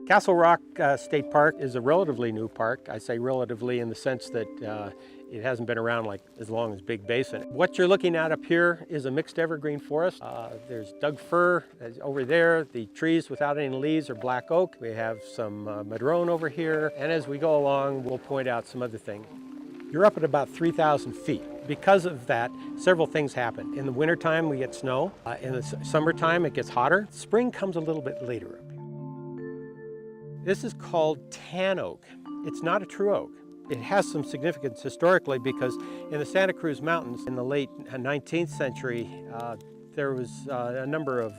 Castle Rock State Park is a relatively new park. I say relatively in the sense that it hasn't been around like as long as Big Basin. What you're looking at up here is a mixed evergreen forest. There's Doug fir over there. The trees without any leaves are black oak. We have some madrone over here. And as we go along, we'll point out some other things. You're up at about 3,000 feet. Because of that, several things happen. In the wintertime, we get snow. In the summertime, it gets hotter. Spring comes a little bit later up here. This is called tan oak. It's not a true oak. It has some significance historically because in the Santa Cruz Mountains in the late 19th century, there was a number of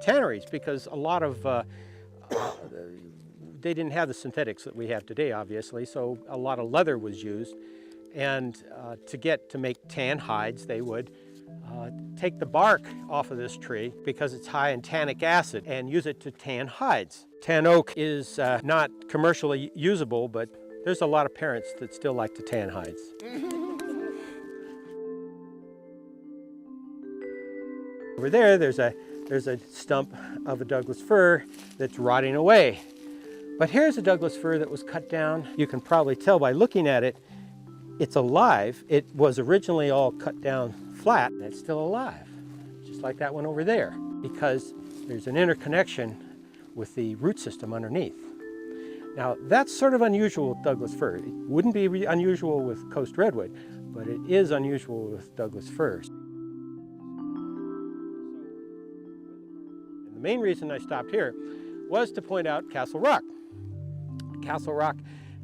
tanneries because a lot of, they didn't have the synthetics that we have today, obviously, so a lot of leather was used. And to make tan hides, they would take the bark off of this tree because it's high in tannic acid and use it to tan hides. Tan oak is not commercially usable, but there's a lot of parents that still like to tan hides. Over there, there's a stump of a Douglas fir that's rotting away. But here's a Douglas fir that was cut down. You can probably tell by looking at it, it's alive. It was originally all cut down flat, and it's still alive, just like that one over there, because there's an interconnection with the root system underneath. Now, that's sort of unusual with Douglas fir. It wouldn't be unusual with coast redwood, but it is unusual with Douglas firs. And the main reason I stopped here was to point out Castle Rock. Castle Rock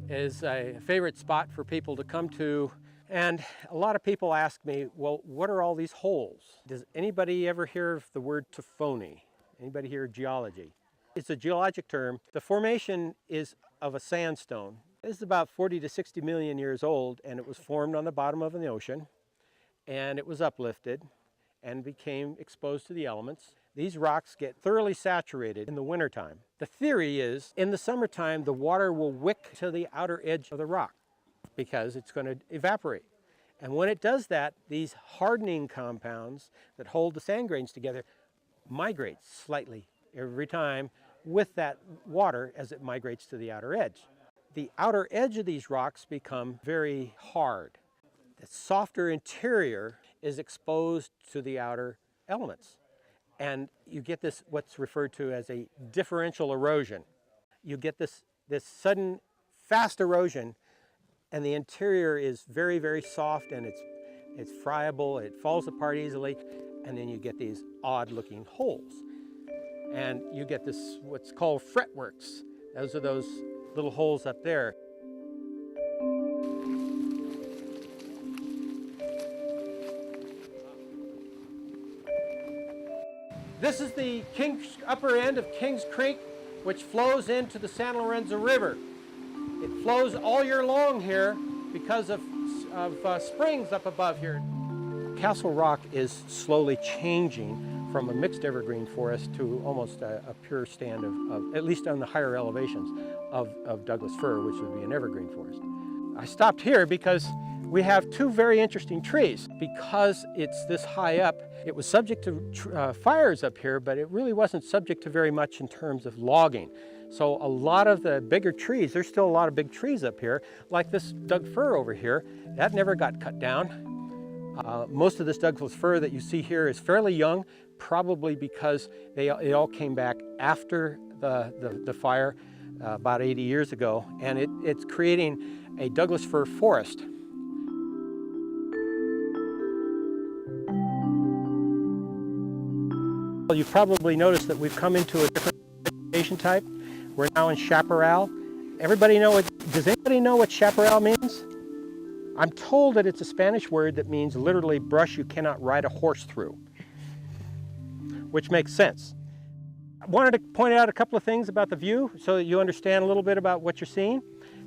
is a favorite spot for people to come to, and a lot of people ask me, well, what are all these holes? Does anybody ever hear of the word tuffone? Anybody hear of geology? It's a geologic term. The formation is of a sandstone. It's about 40 to 60 million years old, and it was formed on the bottom of the ocean, and it was uplifted and became exposed to the elements. These rocks get thoroughly saturated in the wintertime. The theory is, in the summertime, the water will wick to the outer edge of the rock because it's going to evaporate. And when it does that, these hardening compounds that hold the sand grains together migrate slightly every time with that water as it migrates to the outer edge. The outer edge of these rocks become very hard. The softer interior is exposed to the outer elements. And you get this, what's referred to as a differential erosion. You get this sudden, fast erosion, and the interior is very, very soft, and it's friable, it falls apart easily, and then you get these odd-looking holes. And you get this, what's called fretworks. Those are those little holes up there. This is the upper end of Kings Creek, which flows into the San Lorenzo River. It flows all year long here because of springs up above here. Castle Rock is slowly changing from a mixed evergreen forest to almost a pure stand of, at least on the higher elevations, of Douglas fir, which would be an evergreen forest. I stopped here because we have two very interesting trees. Because it's this high up, it was subject to fires up here, but it really wasn't subject to very much in terms of logging. So a lot of the bigger trees, there's still a lot of big trees up here, like this Doug fir over here, that never got cut down. Most of this Douglas fir that you see here is fairly young, probably because it all came back after the fire about 80 years ago, and it's creating a Douglas fir forest. You've probably noticed that we've come into a different vegetation type. We're now in chaparral. Does anybody know what chaparral means? I'm told that it's a Spanish word that means literally brush you cannot ride a horse through, which makes sense. I wanted to point out a couple of things about the view so that you understand a little bit about what you're seeing.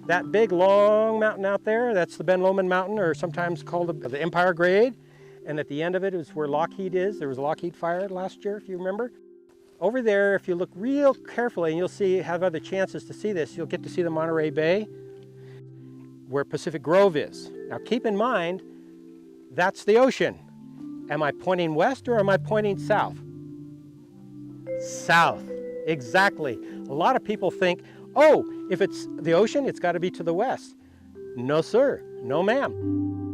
That big long mountain out there, that's the Ben Lomond Mountain, or sometimes called the Empire Grade. And at the end of it is where Lockheed is. There was a Lockheed fire last year, if you remember. Over there, if you look real carefully, and you'll have other chances to see this, you'll get to see the Monterey Bay, where Pacific Grove is. Now keep in mind, that's the ocean. Am I pointing west or am I pointing south? South. Exactly. A lot of people think, oh, if it's the ocean, it's got to be to the west. No, sir. No, ma'am.